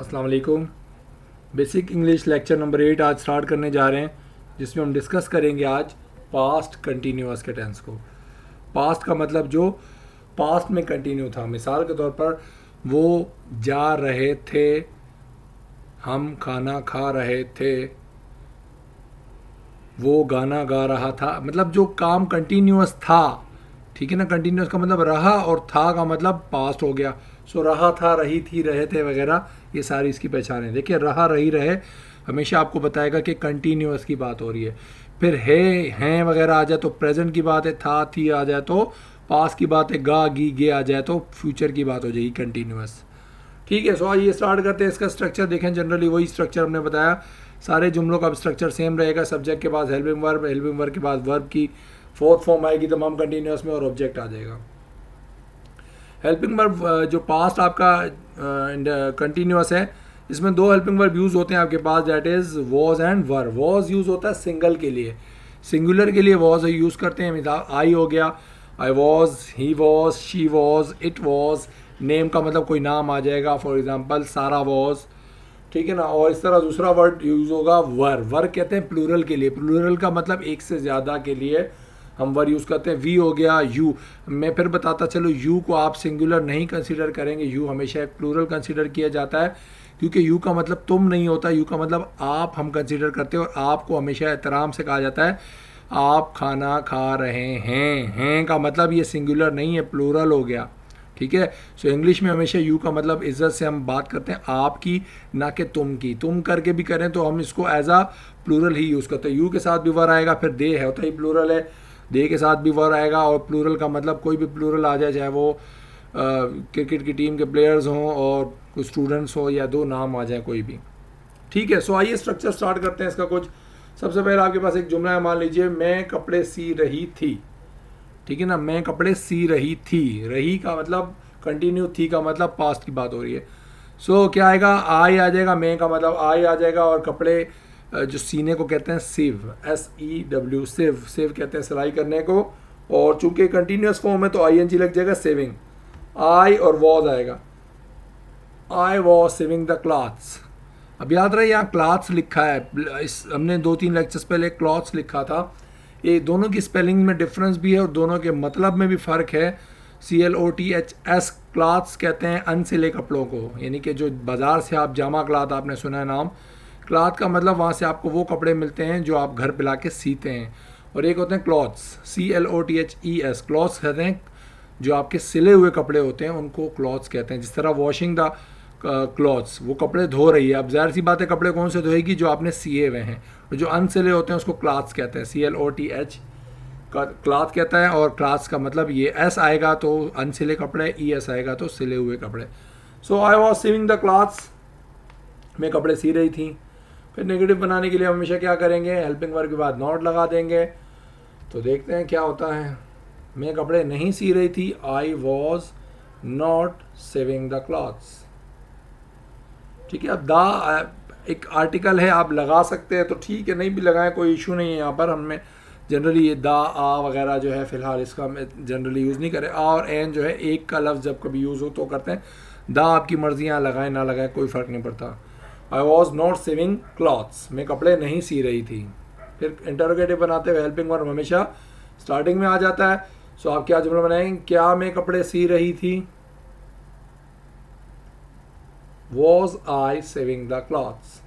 अस्सलाम वालेकुम। Basic English lecture number 8 आज स्टार्ट करने जा रहे हैं, जिसमें हम डिस्कस करेंगे आज पास्ट कंटिन्यूअस के टेंस को। पास्ट का मतलब जो पास्ट में कंटिन्यू था। मिसाल के तौर पर वो जा रहे थे, हम खाना खा रहे थे, वो गाना गा रहा था। मतलब जो काम कंटिन्यूअस था, ठीक है ना। कंटिन्यूअस का मतलब रहा और था का मतलब पास्ट हो गया। सो रहा था, रही थी, रहे थे वगैरह, ये सारी इसकी पहचान है। देखिए रहा, रही, रहे हमेशा आपको बताएगा कि कंटिन्यूअस की बात हो रही है। फिर है, हैं वगैरह आ जाए तो प्रेजेंट की बात है, था, थी आ जाए तो पास्ट की बात है, गा, गी, गे आ जाए तो फ्यूचर की बात हो जाएगी कंटिन्यूअस। ठीक है। सो आइए स्टार्ट करते हैं। इसका स्ट्रक्चर देखें, जनरली वही स्ट्रक्चर हमने बताया। सारे जुमलों का स्ट्रक्चर सेम रहेगा। सब्जेक्ट के बाद हेल्पिंग वर्ब, हेल्पिंग वर्ब के बाद वर्ब की फोर्थ फॉर्म आएगी तमाम कंटिन्यूअस में और ऑब्जेक्ट आ जाएगा। हेल्पिंग वर्ब जो पास्ट आपका कंटिन्यूअस है, इसमें दो हेल्पिंग वर्ब यूज़ होते हैं आपके पास, that is was and were. Was use होता है सिंगल के लिए, सिंगुलर के लिए वॉज यूज़ करते हैं। मिसाल आई हो गया, I was, he was, she was, it was. Name का मतलब कोई नाम आ जाएगा, फॉर एग्जांपल सारा वॉज, ठीक है ना। और इस तरह दूसरा वर्ड यूज़ होगा वर। वर कहते हैं प्लूरल के लिए। प्लूरल का मतलब एक से ज़्यादा के लिए हम वर यूज़ करते हैं। वी हो गया, यू। मैं फिर बताता चलो, यू को आप सिंगुलर नहीं कंसीडर करेंगे, यू हमेशा एक प्लूरल कंसीडर किया जाता है, क्योंकि यू का मतलब तुम नहीं होता, यू का मतलब आप हम कंसीडर करते हैं। और आपको हमेशा एहतराम से कहा जाता है, आप खाना खा रहे हैं का मतलब ये सिंगुलर नहीं है, प्लूरल हो गया, ठीक है। सो इंग्लिश में हमेशा यू का मतलब इज्जत से हम बात करते हैं आपकी, ना कि तुम की। तुम करके भी करें तो हम इसको एज आ प्लूरल ही यूज़ करते हैं। यू के साथ भी वर आएगा, फिर दे है होता ही प्लूरल है, दे के साथ भी वर आएगा। और प्लूरल का मतलब कोई भी प्लूरल आ जाए, चाहे वो क्रिकेट की टीम के प्लेयर्स हों और कुछ स्टूडेंट्स हो या दो नाम आ जाए कोई भी, ठीक है। सो आइए स्ट्रक्चर स्टार्ट करते हैं इसका कुछ। सबसे पहले आपके पास एक जुमला है, मान लीजिए मैं कपड़े सी रही थी, ठीक है ना। मैं कपड़े सी रही थी, रही का मतलब कंटिन्यू, थी का मतलब पास्ट की बात हो रही है। सो क्या आएगा, आई आ जाएगा, मैं का मतलब आई आ जाएगा, और कपड़े जो सीने को कहते हैं सिव, SEW, सिव। सिव कहते हैं सिलाई करने को, और चूंकि कंटिन्यूस फॉर्म है तो ING लग जाएगा, सेविंग। आई और वॉज आएगा, I was saving the clothes. अब याद रहे यहाँ क्लॉथ्स लिखा है, इस हमने 2-3 लेक्चर्स पहले क्लॉथ्स लिखा था। ये दोनों की स्पेलिंग में डिफरेंस भी है और दोनों के मतलब में भी फ़र्क है। CLOTHS, क्लॉथ्स कहते हैं अनसिले कपड़ों को, यानी कि जो बाज़ार से आप जामा क्लॉथ, आपने सुना है नाम। क्लॉथ का मतलब वहाँ से आपको वो कपड़े मिलते हैं जो आप घर पे ला के सीते हैं। और एक होते हैं क्लॉथ्स, CLOTHES, क्लॉथ्स कहते हैं जो आपके सिले हुए कपड़े होते हैं, उनको क्लॉथ्स कहते हैं। जिस तरह वॉशिंग द क्लॉथ्स, वो कपड़े धो रही है। अब ज़ाहिर सी बात है, कपड़े कौन से धोएगी, जो आपने सिए हुए हैं। और जो अनसिले होते हैं उसको क्लॉथ्स कहते हैं, CLOTH का क्लॉथ कहता है। और क्लॉथ्स का मतलब ये S आएगा तो अनसिले कपड़े, ES आएगा तो सिले हुए कपड़े। So I was sewing the clothes, मैं कपड़े सी रही थी। फिर नेगेटिव बनाने के लिए हमेशा क्या करेंगे, हेल्पिंग वर्ब के बाद नॉट लगा देंगे। तो देखते हैं क्या होता है। मैं कपड़े नहीं सी रही थी, I was not saving the clothes, ठीक है। अब दा एक आर्टिकल है, आप लगा सकते हैं तो ठीक है, नहीं भी लगाएं कोई इशू नहीं है। यहाँ पर हमें जनरली ये दा, आ वगैरह जो है फ़िलहाल इसका हम जनरली यूज़ नहीं करें। आ और एन जो है एक का लफ्ज़ जब कभी यूज़ हो तो करते हैं। दा आपकी मर्ज़ी, यहाँ लगाएं ना लगाएं कोई फ़र्क नहीं पड़ता। I was not saving clothes, मैं कपड़े नहीं सी रही थी। फिर इंटरोगेटिव बनाते हुए हेल्पिंग वर्ब हमेशा स्टार्टिंग में आ जाता है। सो आप क्या जुमला बनाएंगे, क्या मैं कपड़े सी रही थी, was I saving the clothes.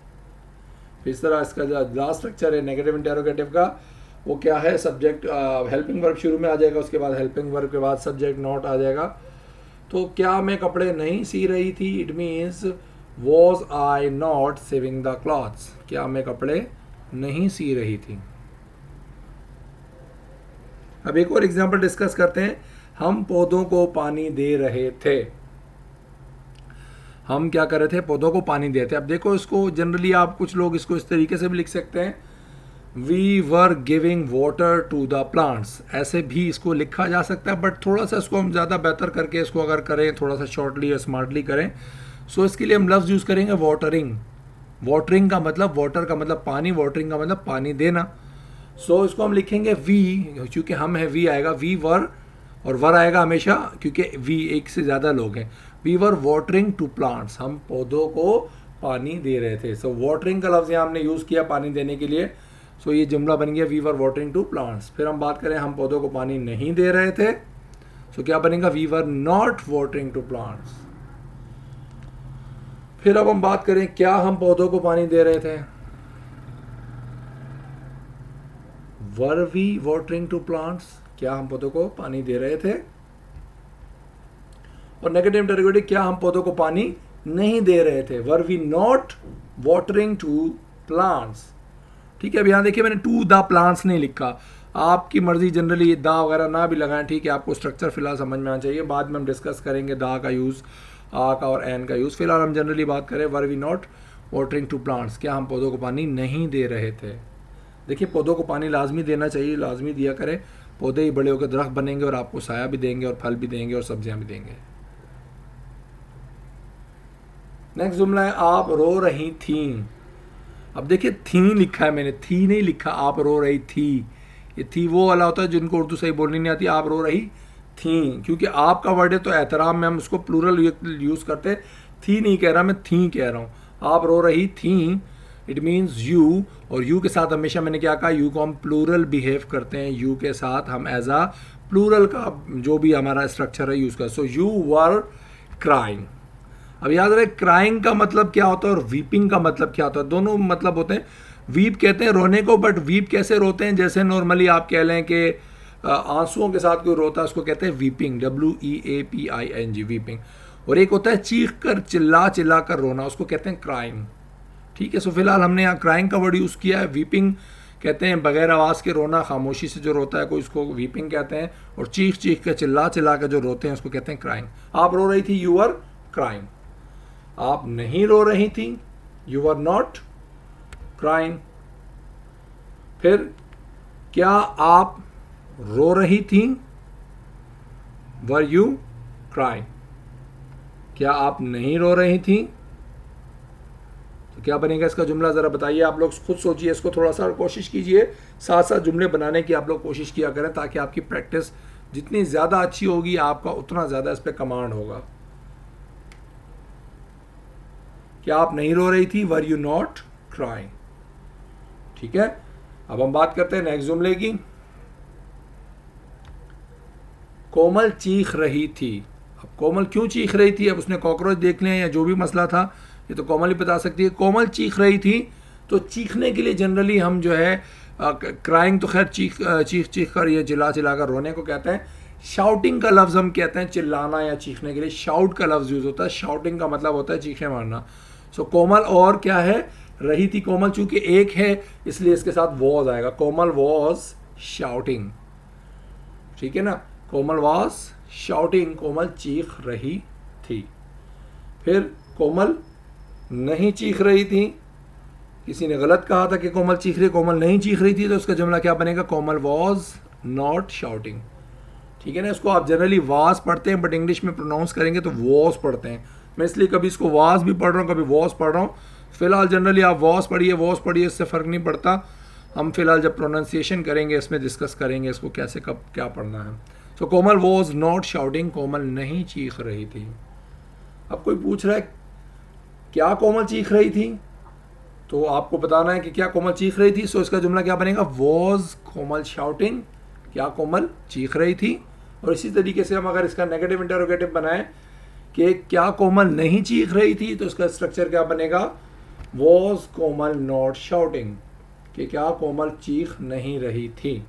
इस तरह इसका जो लास्ट स्ट्रक्चर है नेगेटिव इंटरोगेटिव का, वो क्या है, सब्जेक्ट हेल्पिंग वर्ब शुरू में आ जाएगा, उसके बाद हेल्पिंग वर्ब के बाद सब्जेक्ट नॉट आ जाएगा। तो क्या मैं कपड़े नहीं सी रही थी, it means was I not saving the clothes, क्या मैं कपड़े नहीं सी रही थी। अब एक और एग्जांपल डिस्कस करते हैं। हम पौधों को पानी दे रहे थे, हम क्या कर रहे थे, पौधों को पानी देते। अब देखो इसको जनरली आप कुछ लोग इसको इस तरीके से भी लिख सकते हैं, we were giving water to the plants, ऐसे भी इसको लिखा जा सकता है। बट थोड़ा सा इसको हम ज़्यादा बेहतर करके इसको अगर करें, थोड़ा सा शॉर्टली और स्मार्टली करें, सो इसके लिए हम लफ्ज़ यूज़ करेंगे वाटरिंग। वाटरिंग का मतलब, वाटर का मतलब पानी, वाटरिंग का मतलब पानी देना। सो इसको हम लिखेंगे वी, क्योंकि हम है वी आएगा, वी वर, और वर आएगा हमेशा क्योंकि वी एक से ज़्यादा लोग हैं। We were watering to plants, हम पौधों को पानी दे रहे थे। सो वाटरिंग का लफ्ज़ यहाँ हमने यूज़ किया पानी देने के लिए। सो ये जुमला बन गया we were watering to plants. फिर हम बात करें हम पौधों को पानी नहीं दे रहे थे, सो क्या बनेगा we were not watering to plants. फिर अब हम बात करें क्या हम पौधों को पानी दे रहे थे, were we watering to plants, क्या हम पौधों को पानी दे रहे थे। और नेगेटिव इंटरोगेटिव क्या हम पौधों को पानी नहीं दे रहे थे, were we not watering to plants. ठीक है, अब यहाँ देखिए मैंने टू द प्लांट्स नहीं लिखा, आपकी मर्जी, जनरली दा वगैरह ना भी लगाएं, ठीक है, आपको स्ट्रक्चर फिलहाल समझ में आना चाहिए, बाद में हम डिस्कस करेंगे दा का यूज़, आ का और एन का यूज़। फिलहाल हम जनरली बात करें were we not watering to plants, क्या हम पौधों को पानी नहीं दे रहे थे। देखिए पौधों को पानी लाजमी देना चाहिए, लाजमी दिया करें, पौधे ही बड़े होकर दरख्त बनेंगे और आपको साया भी देंगे और फल भी देंगे और सब्जियां भी देंगे। नेक्स्ट जुमला है आप रो रही थीं। अब देखिए थी लिखा है मैंने, थी नहीं लिखा, आप रो रही थी। ये थी वो वाला होता है जिनको उर्दू सही बोलनी नहीं आती, आप रो रही थी, क्योंकि आपका वर्ड है तो एहतराम में हम उसको प्लूरल यूज़ करते हैं। थी नहीं कह रहा मैं, थी कह रहा हूँ। आप रो रही थी, इट मीन्स यू, और यू के साथ हमेशा मैंने क्या कहा, यू को हम प्लूरल बिहेव करते हैं, यू के साथ हम एज आ प्लूरल का जो भी हमारा स्ट्रक्चर है यूज़ कर। So you were crying. अब याद रहे क्राइंग का मतलब क्या होता है और वीपिंग का मतलब क्या होता है, दोनों मतलब होते हैं। वीप कहते हैं रोने को, बट वीप कैसे रोते हैं, जैसे नॉर्मली आप कह लें कि आंसुओं के साथ कोई रोता है उसको कहते हैं वीपिंग, WEAPING, वीपिंग। और एक होता है चीख कर चिल्ला चिल्ला कर रोना, उसको कहते हैं क्राइंग। ठीक है, सो फिलहाल हमने यहाँ क्राइंग का वर्ड यूज़ किया है। वीपिंग कहते हैं बगैर आवाज़ के रोना, खामोशी से जो रोता है कोई, उसको वीपिंग कहते हैं। और चीख चीख कर चिल्ला चिल्ला कर जो रोते हैं उसको कहते हैं क्राइंग। आप रो रही थी, यू आर क्राइंग। आप नहीं रो रही थी, यू आर नॉट क्राइंग। फिर क्या आप रो रही थी, वर यू क्राइंग। क्या आप नहीं रो रही थी, तो क्या बनेगा इसका जुमला, ज़रा बताइए। आप लोग खुद सोचिए, इसको थोड़ा सा कोशिश कीजिए, साथ साथ जुमले बनाने की आप लोग कोशिश किया करें, ताकि आपकी प्रैक्टिस जितनी ज़्यादा अच्छी होगी आपका उतना ज़्यादा इस पर कमांड होगा। क्या आप नहीं रो रही थी, वर यू नॉट क्राइंग। ठीक है, अब हम बात करते हैं नेक्स्ट जुमले की। कोमल चीख रही थी। अब कोमल क्यों चीख रही थी, अब उसने कॉकरोच देख लिया या जो भी मसला था, ये तो कोमल ही बता सकती है। कोमल चीख रही थी, तो चीखने के लिए जनरली हम जो है क्राइंग तो खैर चीख चीख चीख कर या चिल्ला चिल्ला कर रोने को कहते हैं। शाउटिंग का लफ्ज़ हम कहते हैं चिल्लाना या चीखने के लिए, शाउट का लफ्ज़ यूज़ होता है। शाउटिंग का मतलब होता है चीखने मारना। सो कोमल और क्या है, रही थी। कोमल चूंकि एक है इसलिए इसके साथ वॉज आएगा, कोमल वॉज शाउटिंग। ठीक है ना, कोमल वॉज शाउटिंग, कोमल चीख रही थी। फिर कोमल नहीं चीख रही थी, किसी ने गलत कहा था कि कोमल चीख रही, कोमल नहीं चीख रही थी, तो उसका जुमला क्या बनेगा, कोमल वॉज नॉट शाउटिंग। ठीक है ना, इसको आप जनरली वाज पढ़ते हैं, बट इंग्लिश में प्रोनाउंस करेंगे तो वॉज पढ़ते हैं। मैं इसलिए कभी इसको वाज भी पढ़ रहा हूँ, कभी वॉज पढ़ रहा हूँ। फिलहाल जनरली आप वॉज पढ़िए, इससे फ़र्क नहीं पड़ता। हम फिलहाल जब प्रोनाउंसिएशन करेंगे इसमें डिस्कस करेंगे इसको कैसे कब क्या पढ़ना है। सो कोमल वॉज नॉट शाउटिंग, कोमल नहीं चीख रही थी। अब कोई पूछ रहा है क्या कोमल चीख रही थी, तो आपको बताना है कि क्या कोमल चीख रही थी। सो इसका जुमला क्या बनेगा, वॉज कोमल शाउटिंग, क्या कोमल चीख रही थी। और इसी तरीके से हम अगर इसका नेगेटिव इंटरोगेटिव बनाएं कि क्या कोमल नहीं चीख रही थी, तो इसका स्ट्रक्चर क्या बनेगा, वॉज कोमल नॉट शाउटिंग, कि क्या कोमल चीख नहीं रही थी।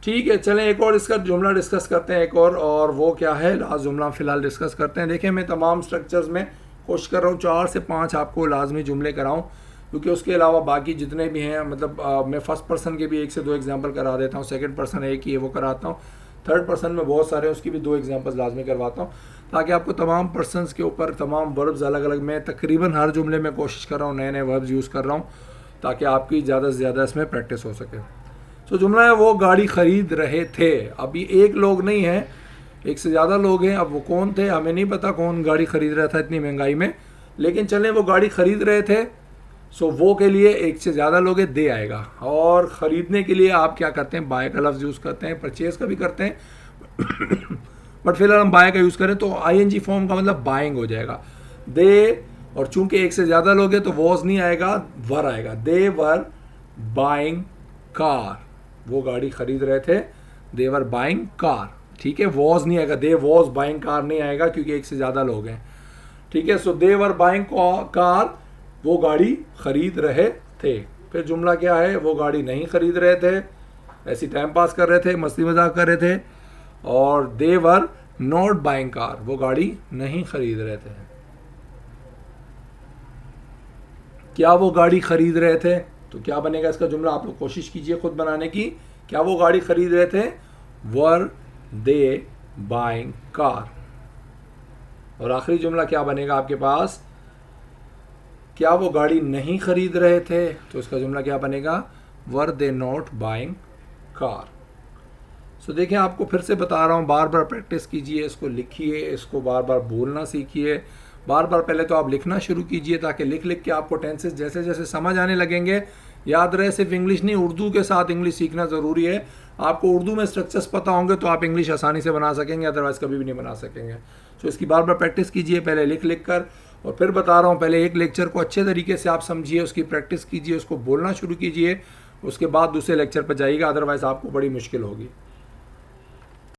ठीक है, चलें एक और इसका जुमला डिस्कस करते हैं, एक और वो क्या है, लास्ट जुमला फिलहाल डिस्कस करते हैं। देखिए मैं तमाम स्ट्रक्चर्स में कोशिश कर रहा हूँ 4 से 5 आपको लाजमी जुमले कराऊँ, क्योंकि उसके अलावा बाकी जितने भी हैं मतलब मैं फर्स्ट पर्सन के भी 1 से 2 एग्जांपल करा देता हूँ, सेकंड पर्सन एक ही है वो कराता हूँ, थर्ड पर्सन में बहुत सारे हैं उसकी भी 2 एग्जांपल्स लाजमी करवाता हूँ, ताकि आपको तमाम पर्सनस के ऊपर तमाम वर्ब्स अलग अलग, मैं तकरीबन हर जुमले में कोशिश कर रहा हूँ नए नए वर्ब्स यूज़ कर रहा हूँ, ताकि आपकी ज़्यादा से ज़्यादा इसमें प्रैक्टिस हो सके। तो जुमला है वो गाड़ी ख़रीद रहे थे। अभी एक लोग नहीं है, एक से ज़्यादा लोग हैं। अब वो कौन थे हमें नहीं पता, कौन गाड़ी ख़रीद रहा था इतनी महंगाई में, लेकिन चलें वो गाड़ी ख़रीद रहे थे। सो वो के लिए एक से ज़्यादा लोग है, दे आएगा। और ख़रीदने के लिए आप क्या करते हैं, बाय का लफ्ज़ यूज़ करते हैं, परचेज़ का भी करते हैं बट फिलहाल हम बाय का यूज़ करें तो ING फॉर्म का मतलब बाइंग हो जाएगा। दे और चूंकि एक से ज़्यादा लोग हैं तो वॉज नहीं आएगा, वर आएगा। दे वर बाइंग कार, वो गाड़ी खरीद रहे थे, दे वर बाइंग कार, ठीक है। वॉज नहीं आएगा, दे वॉज बाइंग कार नहीं आएगा क्योंकि एक से ज़्यादा लोग हैं, ठीक है। सो दे वर बाइंग कार, वो गाड़ी खरीद रहे थे। फिर जुमला क्या है, वो गाड़ी नहीं खरीद रहे थे, ऐसी टाइम पास कर रहे थे, मस्ती मजाक कर रहे थे। और दे वर नॉट बाइंग कार, वो गाड़ी नहीं खरीद रहे थे। क्या वो गाड़ी खरीद रहे थे, तो क्या बनेगा इसका जुमला, आप लोग कोशिश कीजिए खुद बनाने की। क्या वो गाड़ी खरीद रहे थे, वर दे बाइंग कार। और आखिरी जुमला क्या बनेगा आपके पास, क्या वो गाड़ी नहीं खरीद रहे थे, तो इसका जुमला क्या बनेगा, वर दे नॉट बाइंग कार। सो देखें, आपको फिर से बता रहा हूँ, बार बार प्रैक्टिस कीजिए, इसको लिखिए, इसको बार बार बोलना सीखिए। बार बार पहले तो आप लिखना शुरू कीजिए ताकि लिख लिख के आपको टेंसेस जैसे जैसे समझ आने लगेंगे। याद रहे, सिर्फ इंग्लिश नहीं, उर्दू के साथ इंग्लिश सीखना ज़रूरी है। आपको उर्दू में स्ट्रक्चर्स पता होंगे तो आप इंग्लिश आसानी से बना सकेंगे, अदरवाइज़ कभी भी नहीं बना सकेंगे। सो इसकी बार बार प्रैक्टिस कीजिए, पहले लिख लिख कर। और फिर बता रहा हूँ, पहले एक लेक्चर को अच्छे तरीके से आप समझिए, उसकी प्रैक्टिस कीजिए, उसको बोलना शुरू कीजिए, उसके बाद दूसरे लेक्चर पर जाइएगा, अदरवाइज़ आपको बड़ी मुश्किल होगी।